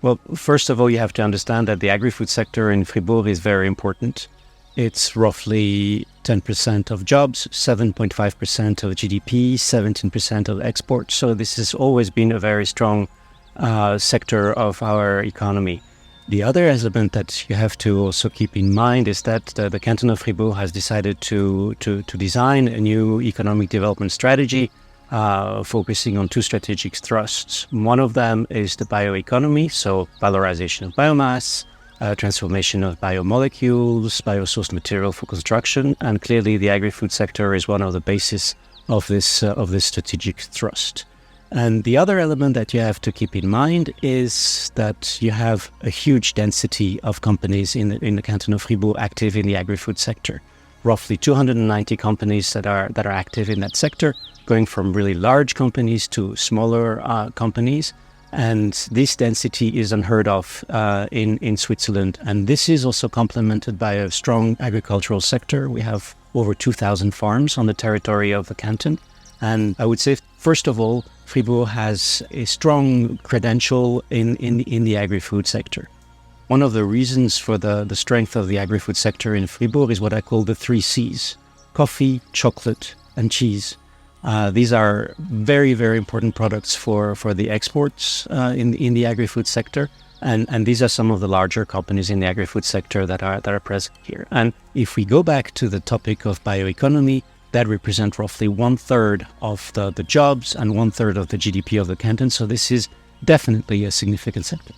Well, first of all, you have to understand that the agri-food sector in Fribourg is very important. It's roughly 10% of jobs, 7.5% of GDP, 17% of exports. So this has always been a very strong sector of our economy. The other element that you have to also keep in mind is that the Canton of Fribourg has decided to design a new economic development strategy focusing on two strategic thrusts. One of them is the bioeconomy, so valorization of biomass, transformation of biomolecules, biosourced material for construction, and clearly the agri-food sector is one of the bases of this strategic thrust. And the other element that you have to keep in mind is that you have a huge density of companies in the Canton of Fribourg active in the agri-food sector. Roughly 290 companies that are active in that sector, going from really large companies to smaller companies. And this density is unheard of in Switzerland. And this is also complemented by a strong agricultural sector. We have over 2,000 farms on the territory of the canton. And I would say, first of all, Fribourg has a strong credential in the agri-food sector. One of the reasons for the strength of the agri-food sector in Fribourg is what I call the 3 C's: coffee, chocolate, and cheese. These are very, very important products for the exports in the agri-food sector. And these are some of the larger companies in the agri-food sector that are present here. And if we go back to the topic of bioeconomy, that represents roughly 1/3 of the jobs and 1/3 of the GDP of the canton. So this is definitely a significant sector.